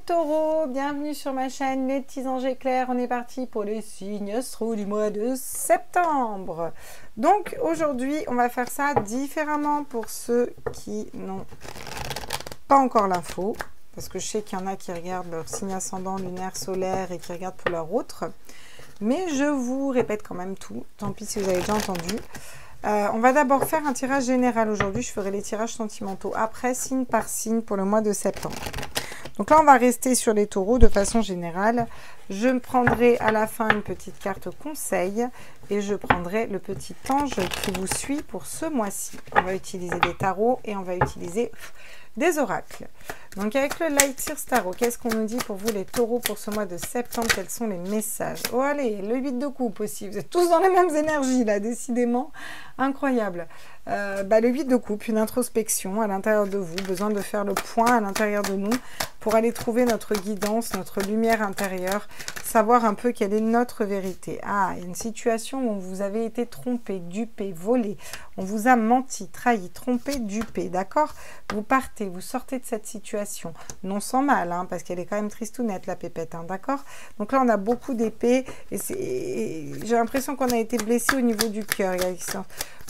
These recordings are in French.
taureaux, bienvenue sur ma chaîne Les Petits Anges Éclairs. On est parti pour les signes astro du mois de septembre. Donc aujourd'hui, on va faire ça différemment pour ceux qui n'ont pas encore l'info. Parce que je sais qu'il y en a qui regardent leur signe ascendant, lunaire, solaire et qui regardent pour leur autre. Mais je vous répète quand même tout, tant pis si vous avez déjà entendu. On va d'abord faire un tirage général aujourd'hui. Je ferai les tirages sentimentaux après, signe par signe pour le mois de septembre. Donc là, on va rester sur les taureaux de façon générale. Je me prendrai à la fin une petite carte conseil et je prendrai le petit ange qui vous suit pour ce mois-ci. On va utiliser des tarots et on va utiliser des oracles. Donc avec le Light Seers Tarot, qu'est-ce qu'on nous dit pour vous les taureaux pour ce mois de septembre? Quels sont les messages? Oh allez, le 8 de coupe aussi. Vous êtes tous dans les mêmes énergies là, décidément. Incroyable. Le 8 de coupe, une introspection à l'intérieur de vous. Besoin de faire le point à l'intérieur de nous pour aller trouver notre guidance, notre lumière intérieure. Savoir un peu quelle est notre vérité. Ah, il y a une situation où vous avez été trompé, dupé, volé. On vous a menti, trahi, trompé, dupé. D'accord? Vous partez, vous sortez de cette situation. Non sans mal, hein, parce qu'elle est quand même tristounette, la pépette. Hein, d'accord? Donc là, on a beaucoup d'épées. Et j'ai l'impression qu'on a été blessé au niveau du cœur.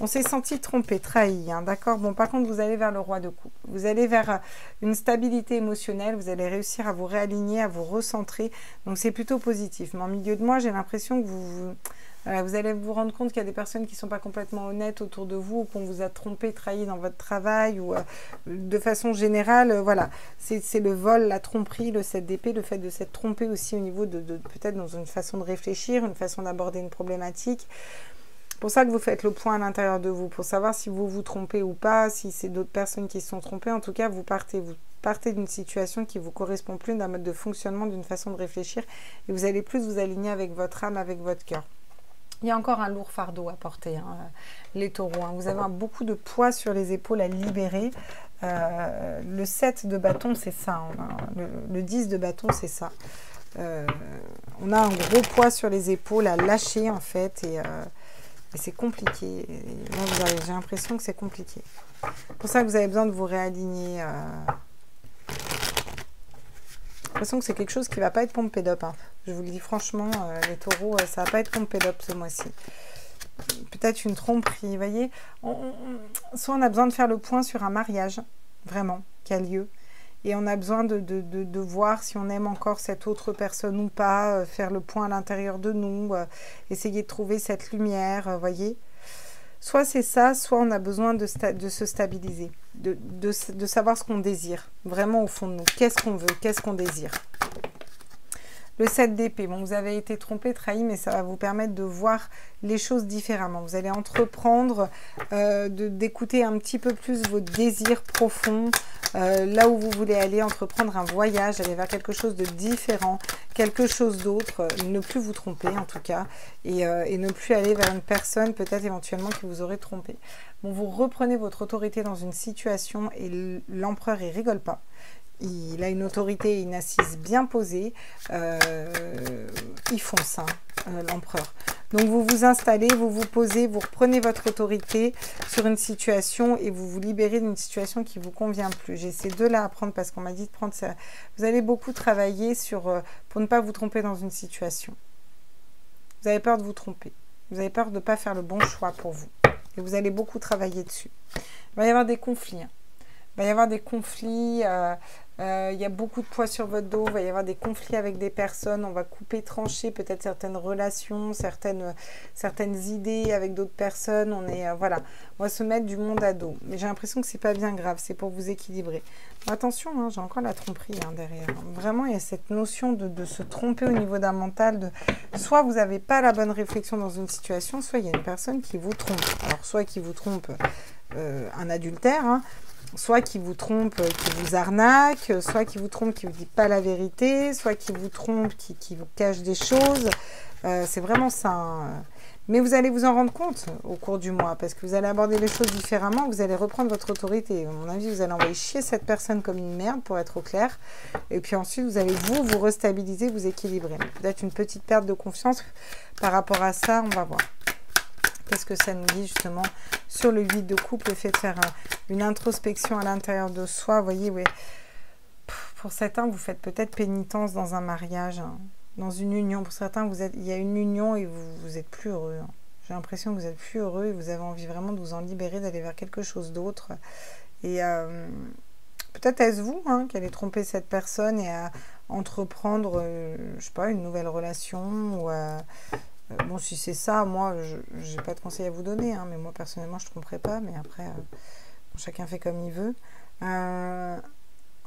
On s'est senti trompé, trahi. Hein, d'accord? Bon, par contre, vous allez vers le roi de coupe. Vous allez vers une stabilité émotionnelle. Vous allez réussir à vous réaligner, à vous recentrer. Donc, c'est plutôt positif. Mais en milieu de mois, j'ai l'impression que vous allez vous rendre compte qu'il y a des personnes qui ne sont pas complètement honnêtes autour de vous, ou qu'on vous a trompé, trahi dans votre travail, ou de façon générale, voilà. C'est le vol, la tromperie, le 7 d'épée, le fait de s'être trompé aussi au niveau de peut-être dans une façon de réfléchir, une façon d'aborder une problématique. C'est pour ça que vous faites le point à l'intérieur de vous, pour savoir si vous vous trompez ou pas, si c'est d'autres personnes qui se sont trompées. En tout cas, vous partez d'une situation qui ne vous correspond plus, d'un mode de fonctionnement, d'une façon de réfléchir, et vous allez plus vous aligner avec votre âme, avec votre cœur. Il y a encore un lourd fardeau à porter, hein, les taureaux. Hein. Vous avez beaucoup de poids sur les épaules à libérer. Le 7 de bâton, c'est ça. Le 10 de bâton, c'est ça. On a un gros poids sur les épaules à lâcher, en fait, et c'est compliqué. Là, j'ai l'impression que c'est compliqué. C'est pour ça que vous avez besoin de vous réaligner. J'ai l'impression que c'est quelque chose qui ne va pas être pompé d'up. Hein. Je vous le dis franchement, les taureaux, ça ne va pas être pompé d'up ce mois-ci. Peut-être une tromperie, vous voyez. Soit on a besoin de faire le point sur un mariage, vraiment, qui a lieu. Et on a besoin de voir si on aime encore cette autre personne ou pas, faire le point à l'intérieur de nous, essayer de trouver cette lumière, vous voyez. Soit c'est ça, soit on a besoin de se stabiliser, de savoir ce qu'on désire, vraiment au fond de nous. Qu'est-ce qu'on veut, qu'est-ce qu'on désire. Le 7 d'épée, bon, vous avez été trompé, trahi, mais ça va vous permettre de voir les choses différemment. Vous allez entreprendre d'écouter un petit peu plus vos désirs profonds, là où vous voulez aller, entreprendre un voyage, aller vers quelque chose de différent, quelque chose d'autre, ne plus vous tromper en tout cas, et ne plus aller vers une personne peut-être éventuellement qui vous aurait trompé. Bon, vous reprenez votre autorité dans une situation et l'empereur, il rigole pas. Il a une autorité, une assise bien posée. Il fonce, hein, l'empereur. Donc, vous vous installez, vous vous posez, vous reprenez votre autorité sur une situation et vous vous libérez d'une situation qui ne vous convient plus. J'ai ces deux-là à prendre parce qu'on m'a dit de prendre ça. Vous allez beaucoup travailler pour ne pas vous tromper dans une situation. Vous avez peur de vous tromper. Vous avez peur de ne pas faire le bon choix pour vous. Et vous allez beaucoup travailler dessus. Il va y avoir des conflits. Hein. Il va y avoir des conflits, il y a beaucoup de poids sur votre dos, il va y avoir des conflits avec des personnes, on va couper, trancher peut-être certaines relations, certaines idées avec d'autres personnes, voilà, on va se mettre du monde à dos. Mais j'ai l'impression que c'est pas bien grave, c'est pour vous équilibrer. Bon, attention, hein, j'ai encore la tromperie hein, derrière. Vraiment, il y a cette notion de se tromper au niveau d'un mental, soit vous n'avez pas la bonne réflexion dans une situation, soit il y a une personne qui vous trompe. Alors, soit qui vous trompe un adultère, hein, soit qui vous trompe, qui vous arnaque, soit qui vous trompe, qui ne vous dit pas la vérité, soit qui vous trompe, qui vous cache des choses. C'est vraiment ça. Hein. Mais vous allez vous en rendre compte au cours du mois, parce que vous allez aborder les choses différemment, vous allez reprendre votre autorité. À mon avis, vous allez envoyer chier cette personne comme une merde, pour être au clair. Et puis ensuite, vous allez vous restabiliser, vous équilibrer. Peut-être une petite perte de confiance par rapport à ça, on va voir. Qu'est-ce que ça nous dit justement sur le 8 de coupe, le fait de faire une introspection à l'intérieur de soi, vous voyez, ouais. pour certains, vous faites peut-être pénitence dans un mariage, hein, dans une union. Pour certains, il y a une union et vous n'êtes plus heureux. Hein. J'ai l'impression que vous êtes plus heureux et vous avez envie vraiment de vous en libérer, d'aller vers quelque chose d'autre. Et peut-être est-ce vous hein, qui allez tromper cette personne et à entreprendre, je sais pas, une nouvelle relation ou bon, si c'est ça, moi, je n'ai pas de conseil à vous donner, hein, mais moi, personnellement, je ne tromperai pas, mais après, chacun fait comme il veut.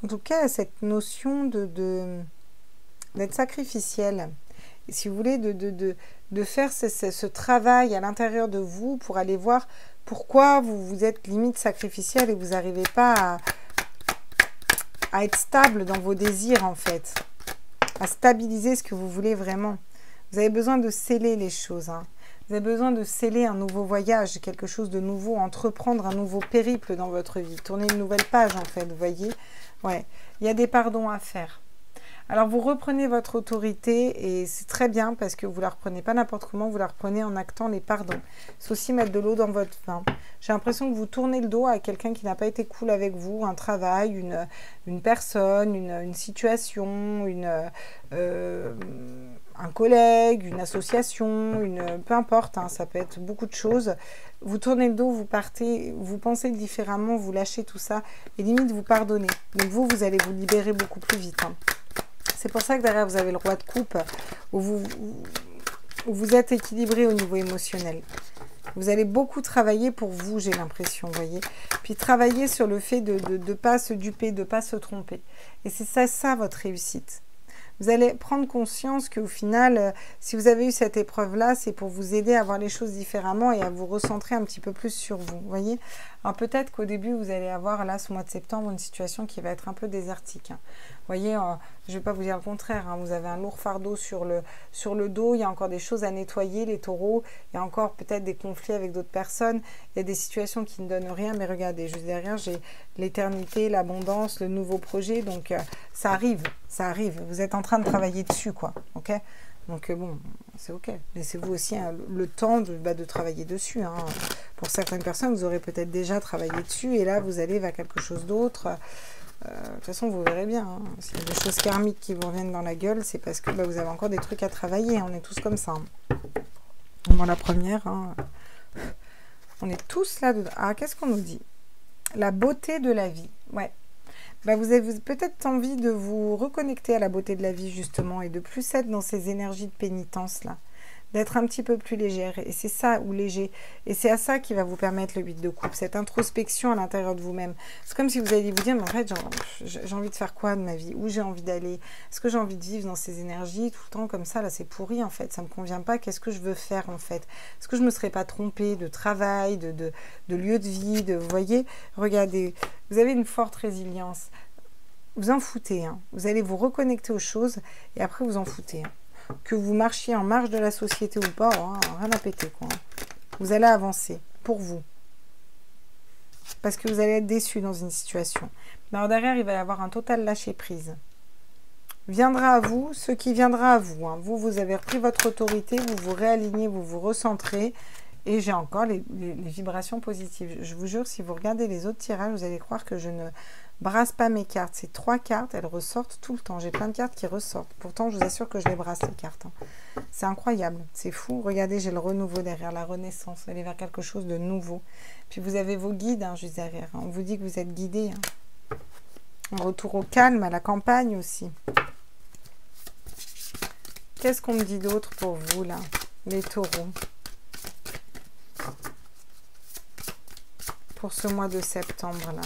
En tout cas, cette notion d'être sacrificiel, et si vous voulez, de faire ce travail à l'intérieur de vous pour aller voir pourquoi vous êtes limite sacrificiel et vous n'arrivez pas à être stable dans vos désirs, en fait, à stabiliser ce que vous voulez vraiment. Vous avez besoin de sceller les choses. Hein. Vous avez besoin de sceller un nouveau voyage, quelque chose de nouveau, entreprendre un nouveau périple dans votre vie, tourner une nouvelle page en fait, vous voyez. Ouais, il y a des pardons à faire. Alors vous reprenez votre autorité et c'est très bien parce que vous ne la reprenez pas n'importe comment, vous la reprenez en actant les pardons. C'est aussi mettre de l'eau dans votre vin. J'ai l'impression que vous tournez le dos à quelqu'un qui n'a pas été cool avec vous, un travail, une personne, une situation, un collègue, une association, peu importe, hein, ça peut être beaucoup de choses. Vous tournez le dos, vous partez, vous pensez différemment, vous lâchez tout ça et limite vous pardonnez. Donc vous allez vous libérer beaucoup plus vite. Hein. C'est pour ça que derrière, vous avez le roi de coupe, où vous êtes équilibré au niveau émotionnel. Vous allez beaucoup travailler pour vous, j'ai l'impression, vous voyez. Puis travailler sur le fait de ne pas se duper, de ne pas se tromper. Et c'est ça votre réussite. Vous allez prendre conscience qu'au final, si vous avez eu cette épreuve-là, c'est pour vous aider à voir les choses différemment et à vous recentrer un petit peu plus sur vous, vous voyez. Alors peut-être qu'au début, vous allez avoir, là, ce mois de septembre, une situation qui va être un peu désertique. Hein. Vous voyez, je ne vais pas vous dire le contraire, hein, vous avez un lourd fardeau sur le dos, il y a encore des choses à nettoyer, les taureaux, il y a encore peut-être des conflits avec d'autres personnes, il y a des situations qui ne donnent rien, mais regardez, juste derrière, j'ai l'éternité, l'abondance, le nouveau projet, donc ça arrive, vous êtes en train de travailler dessus, quoi, ok? Donc bon, c'est ok, laissez-vous aussi hein, le temps de travailler dessus. Hein. Pour certaines personnes, vous aurez peut-être déjà travaillé dessus, et là, vous allez vers quelque chose d'autre. De toute façon, vous verrez bien. Hein. S'il y a des choses karmiques qui vous reviennent dans la gueule, c'est parce que vous avez encore des trucs à travailler. On est tous comme ça. Hein. Moi, la première, hein, on est tous là-dedans. Ah, qu'est-ce qu'on nous dit? La beauté de la vie. Ouais. Vous avez peut-être envie de vous reconnecter à la beauté de la vie, justement, et de plus être dans ces énergies de pénitence-là. D'être un petit peu plus légère, et c'est ça, ou léger, et c'est à ça qui va vous permettre le 8 de coupe, cette introspection à l'intérieur de vous-même. C'est comme si vous alliez vous dire, mais en fait, j'ai envie de faire quoi de ma vie? Où j'ai envie d'aller? Est-ce que j'ai envie de vivre dans ces énergies tout le temps comme ça? Là, c'est pourri, en fait, ça me convient pas. Qu'est-ce que je veux faire, en fait? Est-ce que je me serais pas trompée de travail, de lieu de vie, vous voyez? Regardez, vous avez une forte résilience. Vous en foutez, hein. Vous allez vous reconnecter aux choses, et après, vous en foutez, hein. Que vous marchiez en marge de la société ou pas, hein, rien à péter, quoi. Vous allez avancer, pour vous. Parce que vous allez être déçu dans une situation. Mais alors derrière, il va y avoir un total lâcher-prise. Viendra à vous ce qui viendra à vous. Hein. Vous avez repris votre autorité, vous vous réalignez, vous vous recentrez. Et j'ai encore les vibrations positives. Je vous jure, si vous regardez les autres tirages, vous allez croire que je ne brasse pas mes cartes. Ces 3 cartes, elles ressortent tout le temps. J'ai plein de cartes qui ressortent. Pourtant, je vous assure que je les brasse, les cartes. Hein. C'est incroyable. C'est fou. Regardez, j'ai le renouveau derrière, la renaissance. Aller vers quelque chose de nouveau. Puis vous avez vos guides, hein, juste derrière. On vous dit que vous êtes guidés. Hein. Un retour au calme, à la campagne aussi. Qu'est-ce qu'on me dit d'autre pour vous, là, les taureaux? Pour ce mois de septembre, là.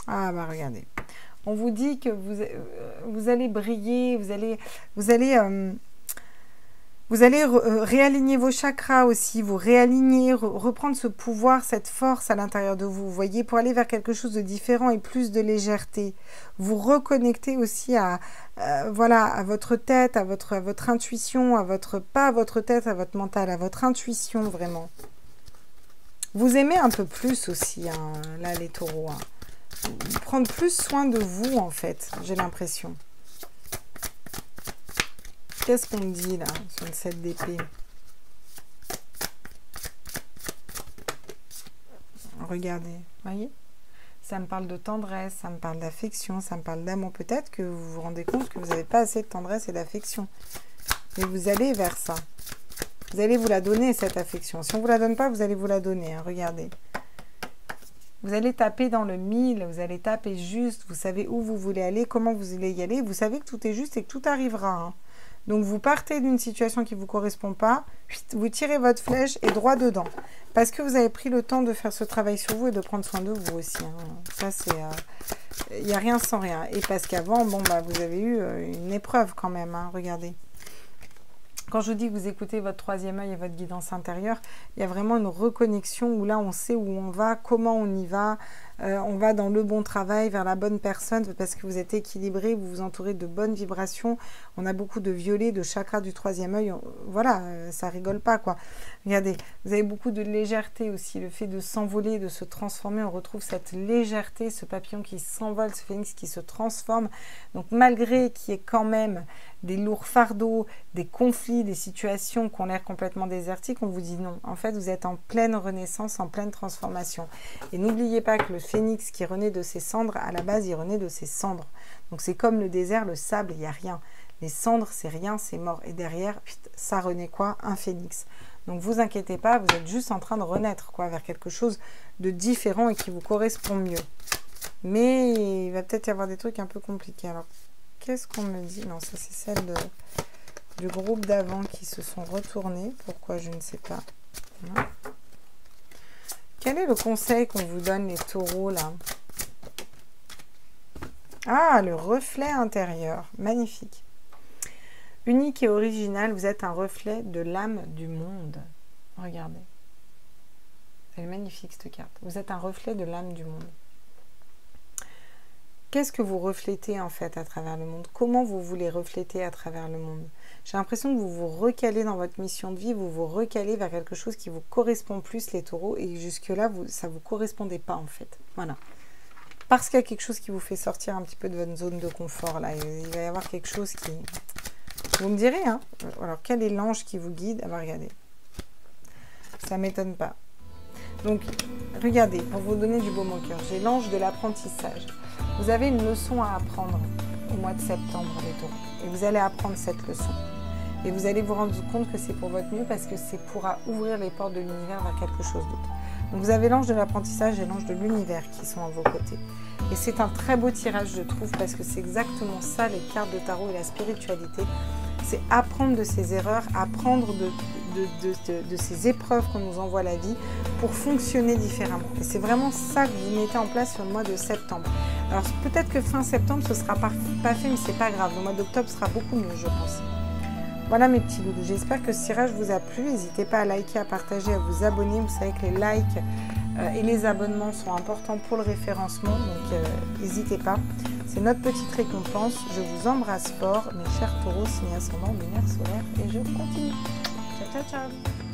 Ah, regardez. On vous dit que vous allez briller, vous allez réaligner vos chakras aussi, vous réaligner, reprendre ce pouvoir, cette force à l'intérieur de vous, vous voyez, pour aller vers quelque chose de différent et plus de légèreté. Vous reconnectez aussi à votre tête, à votre intuition, pas à votre tête, à votre mental, à votre intuition, vraiment. Vous aimez un peu plus aussi, hein, là, les taureaux. Hein. Prendre plus soin de vous, en fait, j'ai l'impression. Qu'est-ce qu'on me dit, là, sur le 7 d'épée? Regardez, voyez? Ça me parle de tendresse, ça me parle d'affection, ça me parle d'amour. Peut-être que vous vous rendez compte que vous n'avez pas assez de tendresse et d'affection. Mais vous allez vers ça. Vous allez vous la donner, cette affection. Si on ne vous la donne pas, vous allez vous la donner. Hein, regardez. Vous allez taper dans le mille, vous allez taper juste. Vous savez où vous voulez aller, comment vous allez y aller. Vous savez que tout est juste et que tout arrivera. Hein. Donc, vous partez d'une situation qui ne vous correspond pas. Vous tirez votre flèche et droit dedans. Parce que vous avez pris le temps de faire ce travail sur vous et de prendre soin de vous aussi. Hein. Ça, c'est... Il n'y a rien sans rien. Et parce qu'avant, bon, bah, vous avez eu une épreuve quand même. Hein, regardez. Quand je vous dis que vous écoutez votre troisième œil et votre guidance intérieure, il y a vraiment une reconnexion où là, on sait où on va, comment on y va. On va dans le bon travail, vers la bonne personne, parce que vous êtes équilibré, vous vous entourez de bonnes vibrations. On a beaucoup de violet, de chakra du troisième œil. Voilà, ça rigole pas, quoi. Regardez, vous avez beaucoup de légèreté aussi. Le fait de s'envoler, de se transformer, on retrouve cette légèreté, ce papillon qui s'envole, ce phénix qui se transforme. Donc, malgré qu'il y ait quand même des lourds fardeaux, des conflits, des situations qui ont l'air complètement désertiques, on vous dit non. En fait, vous êtes en pleine renaissance, en pleine transformation. Et n'oubliez pas que le phénix qui renaît de ses cendres, à la base, il renaît de ses cendres. Donc, c'est comme le désert, le sable, il n'y a rien. Les cendres, c'est rien, c'est mort. Et derrière, ça renaît quoi? Un phénix. Donc, vous inquiétez pas, vous êtes juste en train de renaître, quoi, vers quelque chose de différent et qui vous correspond mieux. Mais il va peut-être y avoir des trucs un peu compliqués. Alors, qu'est-ce qu'on me dit? Non, ça, c'est celle du groupe d'avant qui se sont retournés. Pourquoi? Je ne sais pas. Non. Quel est le conseil qu'on vous donne, les taureaux, là? Ah, le reflet intérieur. Magnifique. Unique et original, vous êtes un reflet de l'âme du monde. Regardez. Elle est magnifique, cette carte. Vous êtes un reflet de l'âme du monde. Qu'est-ce que vous reflétez, en fait, à travers le monde? Comment vous voulez refléter à travers le monde? J'ai l'impression que vous vous recalez dans votre mission de vie, vous vous recalez vers quelque chose qui vous correspond plus, les taureaux, et jusque-là, ça ne vous correspondait pas, en fait. Voilà. Parce qu'il y a quelque chose qui vous fait sortir un petit peu de votre zone de confort, là. Il va y avoir quelque chose qui... Vous me direz, hein? Alors, quel est l'ange qui vous guide? Ah bah, regardez. Ça ne m'étonne pas. Donc, regardez, pour vous donner du baume au cœur, j'ai l'ange de l'apprentissage. Vous avez une leçon à apprendre au mois de septembre, les taureaux. Et vous allez apprendre cette leçon. Et vous allez vous rendre compte que c'est pour votre mieux parce que c'est pour ouvrir les portes de l'univers vers quelque chose d'autre. Donc vous avez l'ange de l'apprentissage et l'ange de l'univers qui sont à vos côtés. Et c'est un très beau tirage, je trouve, parce que c'est exactement ça, les cartes de tarot et la spiritualité. C'est apprendre de ses erreurs, apprendre de ces épreuves qu'on nous envoie la vie pour fonctionner différemment. Et c'est vraiment ça que vous mettez en place sur le mois de septembre. Alors peut-être que fin septembre, ce ne sera pas fait, mais c'est pas grave. Le mois d'octobre sera beaucoup mieux, je pense. Voilà mes petits loulous. J'espère que ce tirage vous a plu. N'hésitez pas à liker, à partager, à vous abonner. Vous savez que les likes et les abonnements sont importants pour le référencement. Donc n'hésitez pas. C'est notre petite récompense. Je vous embrasse fort, mes chers taureaux, signe ascendant, lunaire, solaire. Et je continue. Ciao, ciao, ciao.